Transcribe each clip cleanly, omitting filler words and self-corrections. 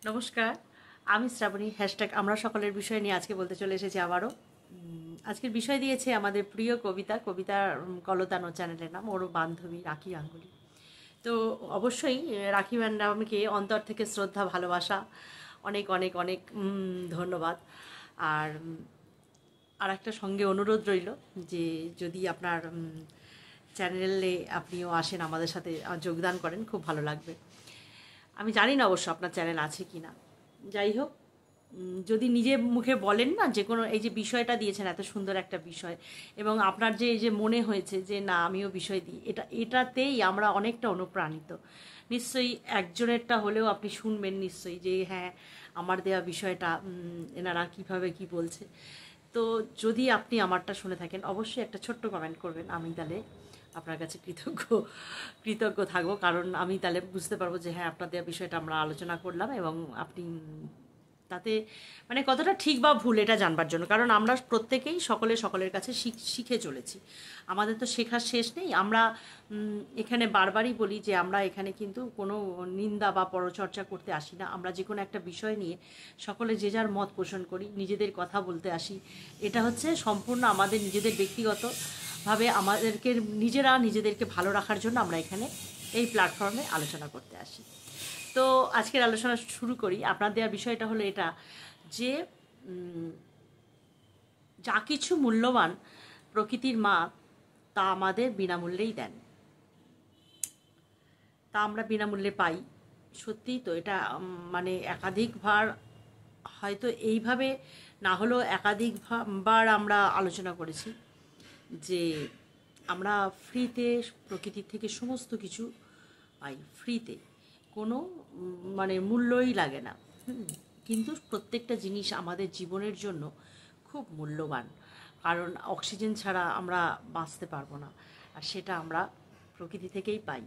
নমস্কার, আমি শ্রাবণী। হ্যাশট্যাগ আমরা সকলের বিষয় নিয়ে আজকে বলতে চলে এসেছি আবারও। আজকের বিষয় দিয়েছে আমাদের প্রিয় কবিতা কলতানো চ্যানেলের নাম, ওর বান্ধবী রাখি গাঙ্গুলি। তো অবশ্যই রাখি ম্যাডামকে অন্তর থেকে শ্রদ্ধা, ভালোবাসা, অনেক অনেক অনেক ধন্যবাদ। আর আর একটা সঙ্গে অনুরোধ রইল যে যদি আপনার চ্যানেলে আপনিও আসেন, আমাদের সাথে যোগদান করেন, খুব ভালো লাগবে। আমি জানি না অবশ্য আপনার চ্যানেল আছে কি না। যাই হোক, যদি নিজে মুখে বলেন না, যে কোনো এই যে বিষয়টা দিয়েছেন, এত সুন্দর একটা বিষয়, এবং আপনার যে এই যে মনে হয়েছে যে না আমিও বিষয় দিই, এটাতেই আমরা অনেকটা অনুপ্রাণিত। নিশ্চয়ই একজনেরটা হলেও আপনি শুনবেন নিশ্চয়ই যে হ্যাঁ আমার দেওয়া বিষয়টা এনারা কীভাবে কি বলছে। তো যদি আপনি আমারটা শুনে থাকেন, অবশ্যই একটা ছোট্ট কমেন্ট করবেন। আমি তাহলে আপনার কাছে কৃতজ্ঞ থাকবো, কারণ আমি তাহলে বুঝতে পারবো যে হ্যাঁ আপনার দেওয়া বিষয়টা আমরা আলোচনা করলাম, এবং আপনি তাতে মানে কতটা ঠিক বা ভুল এটা জানবার জন্য। কারণ আমরা প্রত্যেকেই সকলের কাছে শিখে চলেছি, আমাদের তো শেখার শেষ নেই। আমরা এখানে বারবারই বলি যে আমরা এখানে কিন্তু কোনো নিন্দা বা পরচর্চা করতে আসি না। আমরা যে কোনো একটা বিষয় নিয়ে সকলে যে যার মত পোষণ করি, নিজেদের কথা বলতে আসি। এটা হচ্ছে সম্পূর্ণ আমাদের নিজেদের ব্যক্তিগতভাবে আমাদেরকে নিজেদেরকে ভালো রাখার জন্য আমরা এখানে এই প্ল্যাটফর্মে আলোচনা করতে আসি। তো আজকের আলোচনা শুরু করি। আপনার দেওয়া বিষয়টা হলো এটা যে যা কিছু মূল্যবান প্রকৃতির মা তা আমাদের বিনামূল্যেই দেন, তা আমরা বিনামূল্যে পাই। সত্যিই তো এটা মানে একাধিকবার, হয়তো এইভাবে না হলেও একাধিকবার আমরা আলোচনা করেছি যে আমরা ফ্রিতে প্রকৃতির থেকে সমস্ত কিছু পাই, ফ্রিতে, কোনো মানে মূল্যই লাগে না। কিন্তু প্রত্যেকটা জিনিস আমাদের জীবনের জন্য খুব মূল্যবান, কারণ অক্সিজেন ছাড়া আমরা বাঁচতে পারবো না, আর সেটা আমরা প্রকৃতি থেকেই পাই।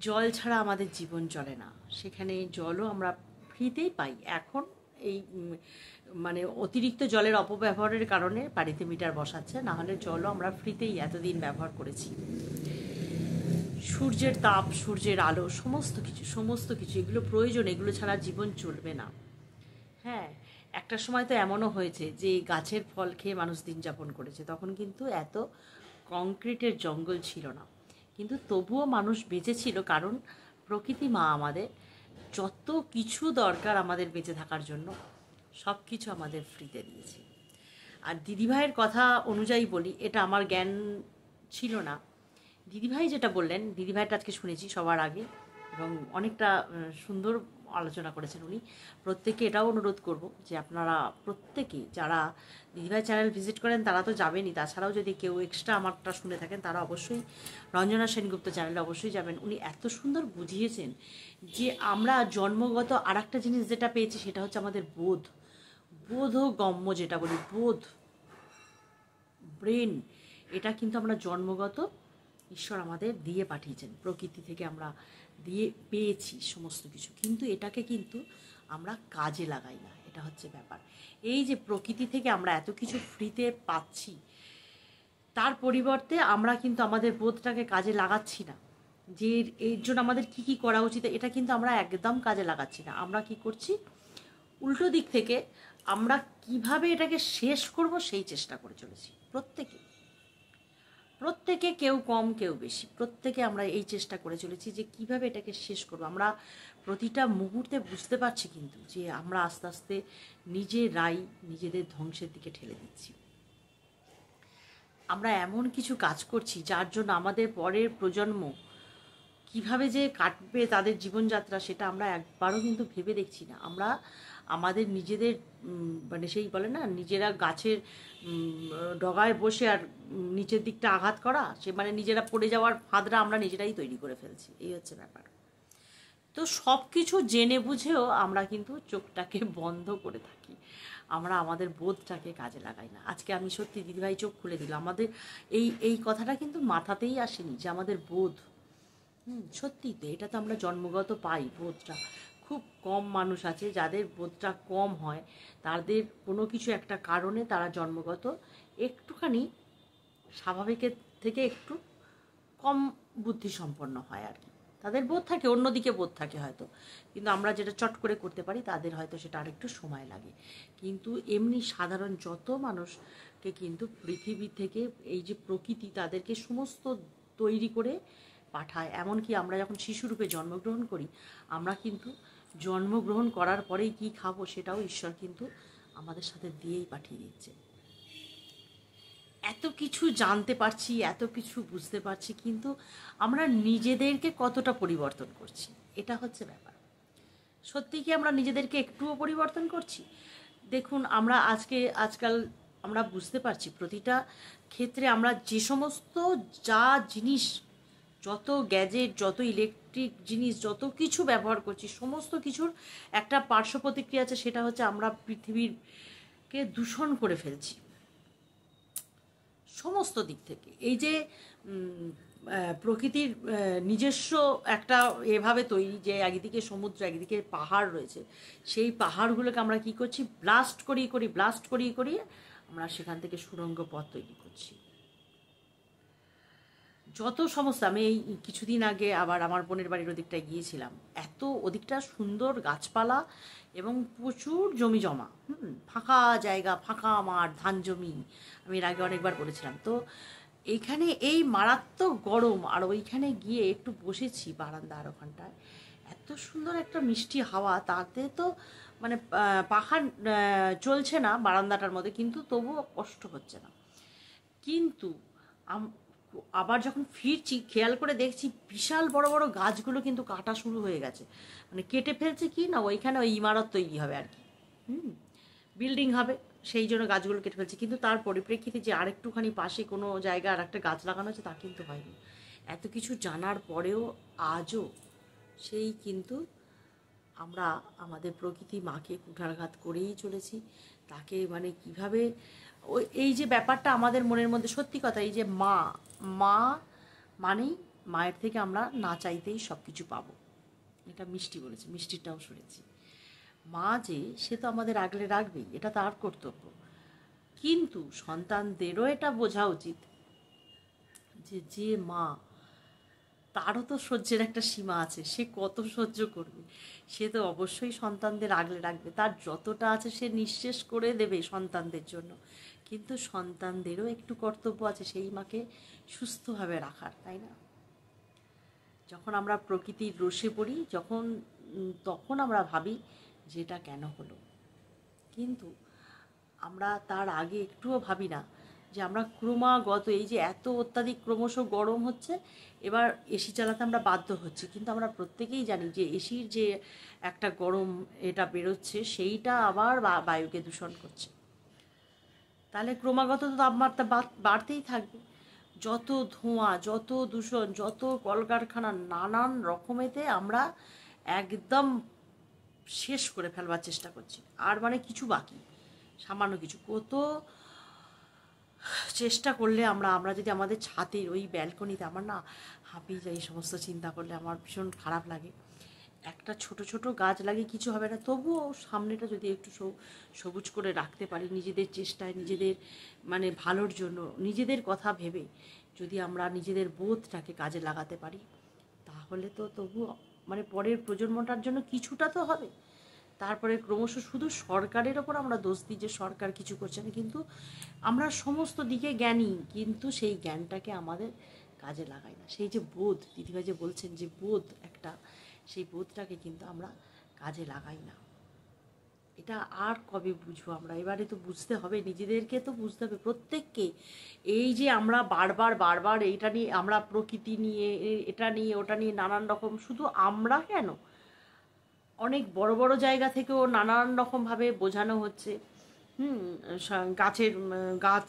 জল ছাড়া আমাদের জীবন চলে না, সেখানে জলও আমরা ফ্রিতেই পাই। এখন এই মানে অতিরিক্ত জলের অপব্যবহারের কারণে বাড়িতে মিটার বসাচ্ছে, না হলে জলও আমরা ফ্রিতেই এতদিন ব্যবহার করেছি। সূর্যের তাপ, সূর্যের আলো, সমস্ত কিছু এগুলো প্রয়োজন, এগুলো ছাড়া জীবন চলবে না। হ্যাঁ, একটা সময় তো এমনও হয়েছে যে গাছের ফল খেয়ে মানুষ দিন যাপন করেছে, তখন কিন্তু এত কংক্রিটের জঙ্গল ছিল না, কিন্তু তবুও মানুষ বেঁচে ছিল, কারণ প্রকৃতি মা আমাদের যত কিছু দরকার আমাদের বেঁচে থাকার জন্য সব কিছু আমাদের ফ্রিতে দিয়েছে। আর দিদিভাইয়ের কথা অনুযায়ী বলি, এটা আমার জ্ঞান ছিল না। দিদিভাই যেটা বললেন, দিদিভাইটা আজকে শুনেছি সবার আগে, এবং অনেকটা সুন্দর আলোচনা করেছেন উনি। প্রত্যেককে এটাও অনুরোধ করব যে আপনারা প্রত্যেকেই যারা দিদিভাই চ্যানেল ভিজিট করেন তারা তো যাবেনই, তাছাড়াও যদি কেউ এক্সট্রা আমারটা শুনে থাকেন তারা অবশ্যই রঞ্জনা সেনগুপ্ত চ্যানেলে অবশ্যই যাবেন। উনি এত সুন্দর বুঝিয়েছেন যে আমরা জন্মগত আর একটা জিনিস যেটা পেয়েছি সেটা হচ্ছে আমাদের বোধগম্য, যেটা বলি বোধ, ব্রেন, এটা কিন্তু আমরা জন্মগত ঈশ্বর আমাদের দিয়ে পাঠিয়েছেন, প্রকৃতি থেকে আমরা পেয়েছি সমস্ত কিছু, কিন্তু এটাকে কিন্তু আমরা কাজে লাগাই না, এটা হচ্ছে ব্যাপার। এই যে প্রকৃতি থেকে আমরা এত কিছু ফ্রিতে পাচ্ছি, তার পরিবর্তে আমরা কিন্তু আমাদের বোধটাকে কাজে লাগাচ্ছি না, যে এর জন্য আমাদের কি কি করা উচিত এটা কিন্তু আমরা একদম কাজে লাগাচ্ছি না। আমরা কি করছি, উল্টো দিক থেকে আমরা কিভাবে এটাকে শেষ করব সেই চেষ্টা করে চলেছি। প্রত্যেকে কেউ কম কেউ বেশি, প্রত্যেকে আমরা এই চেষ্টা করে চলেছি যে কিভাবে এটাকে শেষ করব। আমরা প্রতিটা মুহূর্তে বুঝতে পারছি কিন্তু যে আমরা আস্তে আস্তে নিজেরাই নিজেদের ধ্বংসের দিকে ঠেলে দিচ্ছি। আমরা এমন কিছু কাজ করছি যার জন্য আমাদের পরের প্রজন্ম কিভাবে যে কাটবে তাদের জীবনযাত্রা, সেটা আমরা একবারও কিন্তু ভেবে দেখছি না। আমরা আমাদের নিজেদের মানে সেই বলে না, নিজেরা গাছের ডগায় বসে আর নিচের দিকটা আঘাত করা, সে মানে নিজেরা পড়ে যাওয়ার ফাঁদরা আমরা নিজেরাই তৈরি করে ফেলছি, এই হচ্ছে ব্যাপার। তো সব কিছু জেনে বুঝেও আমরা কিন্তু চোখটাকে বন্ধ করে থাকি, আমরা আমাদের বোধটাকে কাজে লাগাই না। আজকে আমি সত্যি দিদিভাই চোখ খুলে দিল আমাদের, এই কথাটা কিন্তু মাথাতেই আসেনি যে আমাদের বোধ, সত্যিই তো এটা তো আমরা জন্মগত পাই বোধটা। খুব কম মানুষ আছে যাদের বোধটা কম হয়, তাদের কোনো কিছু একটা কারণে তারা জন্মগত একটুখানি স্বাভাবিকের থেকে একটু কম বুদ্ধিসম্পন্ন হয় আর কি। তাদের বোধ থাকে, অন্যদিকে বোধ থাকে হয়তো, কিন্তু আমরা যেটা চট করে করতে পারি তাদের হয়তো সেটা আরেকটু সময় লাগে। কিন্তু এমনি সাধারণ যত মানুষকে কিন্তু পৃথিবী থেকে এই যে প্রকৃতি তাদেরকে সমস্ত তৈরি করে পাঠায়। এমনকি আমরা যখন শিশুরূপে জন্মগ্রহণ করি, আমরা কিন্তু জন্মগ্রহণ করার পরেই কি খাবো সেটাও ঈশ্বর কিন্তু আমাদের সাথে দিয়েই পাঠিয়ে দিচ্ছে। এত কিছু জানতে পারছি, এত কিছু বুঝতে পারছি, কিন্তু আমরা নিজেদেরকে কতটা পরিবর্তন করছি, এটা হচ্ছে ব্যাপার। সত্যি কি আমরা নিজেদেরকে একটুও পরিবর্তন করছি? দেখুন, আমরা আজকাল আমরা বুঝতে পারছি প্রতিটা ক্ষেত্রে আমরা যে সমস্ত যা জিনিস, যত গ্যাজেট, যত ইলেকট্রিক জিনিস, যত কিছু ব্যবহার করছি, সমস্ত কিছুর একটা পার্শ্ব প্রতিক্রিয়া আছে, সেটা হচ্ছে আমরা পৃথিবীকে দূষণ করে ফেলছি সমস্ত দিক থেকে। এই যে প্রকৃতির নিজস্ব একটা এভাবে তৈরি যে একদিকে সমুদ্র, একদিকে পাহাড় রয়েছে, সেই পাহাড়গুলোকে আমরা কি করছি, ব্লাস্ট করিয়ে আমরা সেখান থেকে সুড়ঙ্গ পথ তৈরি করছি। যত সমস্ত, আমি এই কিছুদিন আগে আবার আমার বোনের বাড়ির ওদিকটায় গিয়েছিলাম, এত ওদিকটা সুন্দর গাছপালা এবং প্রচুর জমি জমা, ফাঁকা জায়গা, ফাঁকা মাঠ, ধান জমি, আমি এর আগে অনেকবার বলেছিলাম। তো এইখানে এই মারাত্মক গরম, আর ওইখানে গিয়ে একটু বসেছি বারান্দার ওখানটায়, এত সুন্দর একটা মিষ্টি হাওয়া, তাতে তো মানে পাখা চলছে না বারান্দাটার মধ্যে, কিন্তু তবুও কষ্ট হচ্ছে না। কিন্তু আবার যখন ফিরছি খেয়াল করে দেখছি বিশাল বড় বড় গাছগুলো কিন্তু কাটা শুরু হয়ে গেছে, মানে কেটে ফেলছে কি না, ওইখানে ওই ইমারত তৈরি হবে আর কি, বিল্ডিং হবে, সেই জন্য গাছগুলো কেটে ফেলছে। কিন্তু তার পরিপ্রেক্ষিতে যে আরেকটুখানি পাশে কোনো জায়গায় আর একটা গাছ লাগানো হচ্ছে তা কিন্তু হয়নি। এত কিছু জানার পরেও আজও সেই কিন্তু আমরা আমাদের প্রকৃতি মাকে কুঠারঘাত করেই চলেছি। তাকে মানে কিভাবে ওই এই যে ব্যাপারটা আমাদের মনের মধ্যে, সত্যি কথা, এই যে মা মা মানেই মায়ের থেকে আমরা না চাইতেই সব কিছু পাবো, এটা মিষ্টি বলেছে, মিষ্টিটাও শুনেছি। মা যে সে তো আমাদের আগলে রাখবেই, এটা তার কর্তব্য, কিন্তু সন্তানদেরও এটা বোঝা উচিত যে যে মা, তারও তো সহ্যের একটা সীমা আছে, সে কত সহ্য করবে, সে তো অবশ্যই সন্তানদের আগলে রাখবে, তার যতটা আছে সে নিঃশেষ করে দেবে সন্তানদের জন্য, কিন্তু সন্তানদেরও একটু কর্তব্য আছে সেই মাকে সুস্থভাবে রাখার, তাই না? যখন আমরা প্রকৃতির রোষে পড়ি, তখন আমরা ভাবি যে এটা কেন হলো, কিন্তু আমরা তার আগে একটুও ভাবি না যে আমরা ক্রমাগত এই যে এত অত্যাধিক ক্রমশ গরম হচ্ছে, এবার এসি চালাতে আমরা বাধ্য হচ্ছি, কিন্তু আমরা প্রত্যেকেই জানি যে এসির যে একটা গরম এটা বেরোচ্ছে সেইটা আবার বায়ুকে দূষণ করছে। তাহলে ক্রমাগত তো তাপমাত্রা বাড়তেই থাকবে, যত ধোঁয়া, যত দূষণ, যত কলকারখানা, নানান রকমেতে আমরা একদম শেষ করে ফেলবার চেষ্টা করছি। আর মানে কিছু বাকি, সামান্য কিছু, কত চেষ্টা করলে আমরা যদি আমাদের ছাদের ওই ব্যালকনিতে, আমার না হাঁপিয়ে যায় এই সমস্ত চিন্তা করলে, আমার ভীষণ খারাপ লাগে। একটা ছোট ছোট গাছ লাগিয়ে কিছু হবে না, তবুও সামনেটা যদি একটু সবুজ করে রাখতে পারি, নিজেদের চেষ্টায়, নিজেদের মানে ভালোর জন্য, নিজেদের কথা ভেবে যদি আমরা নিজেদের বোধটাকে কাজে লাগাতে পারি, তাহলে তো তবুও মানে পরের প্রজন্মটার জন্য কিছুটা তো হবে। তারপরে ক্রমশ শুধু সরকারের ওপর আমরা দোষ দিই যে সরকার কিছু করছে না, কিন্তু আমরা সমস্ত দিকে জ্ঞানী, কিন্তু সেই জ্ঞানটাকে আমাদের কাজে লাগাই না। সেই যে বোধ, দিদিভাই যে বলছেন যে বোধ একটা, সেই বোধটাকে কিন্তু আমরা কাজে লাগাই না। এটা আর কবে বুঝবো আমরা? এবারে তো বুঝতে হবে, নিজেদেরকে তো বুঝতে হবে প্রত্যেককে। এই যে আমরা বারবার এইটা নিয়ে, আমরা প্রকৃতি নিয়ে, এটা নিয়ে, ওটা নিয়ে নানান রকম, শুধু আমরা কেন, অনেক বড় বড় জায়গা থেকেও নানান রকমভাবে বোঝানো হচ্ছে, গাছ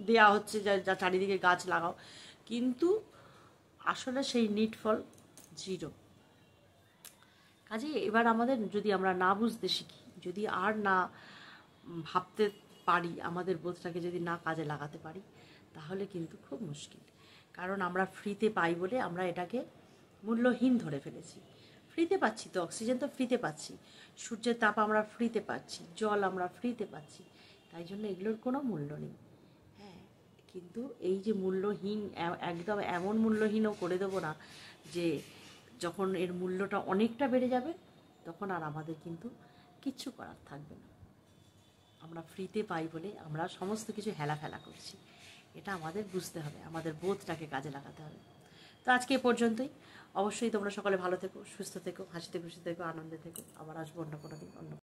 দেয়া হচ্ছে, যা চারিদিকে গাছ লাগাও, কিন্তু আসলে সেই নিটফল জিরো। কাজে এবার আমাদের যদি আমরা না বুঝতে শিখি, যদি আর না ভাবতে পারি, আমাদের বোধটাকে যদি না কাজে লাগাতে পারি, তাহলে কিন্তু খুব মুশকিল। কারণ আমরা ফ্রিতে পাই বলে আমরা এটাকে মূল্যহীন ধরে ফেলেছি। ফ্রিতে পাচ্ছি তো, অক্সিজেন তো ফ্রিতে পাচ্ছি, সূর্যের তাপ আমরা ফ্রিতে পাচ্ছি, জল আমরা ফ্রিতে পাচ্ছি, তাই জন্য এগুলোর কোনো মূল্য নেই। হ্যাঁ, কিন্তু এই যে মূল্যহীন, একদম এমন মূল্যহীনও করে দেবো না যে যখন এর মূল্যটা অনেকটা বেড়ে যাবে তখন আর আমাদের কিন্তু কিচ্ছু করার থাকবে না। আমরা ফ্রিতে পাই বলে আমরা সমস্ত কিছু হেলাফেলা করছি, এটা আমাদের বুঝতে হবে, আমাদের বোধটাকে কাজে লাগাতে হবে। তো আজকে এ পর্যন্তই। অবশ্যই তোমরা সকলে ভালো থেকো, সুস্থ থেকো, হাসিতে খুশি থেকো, আনন্দে থেকো। আবার আসবো অন্য কোনো দিন অন্য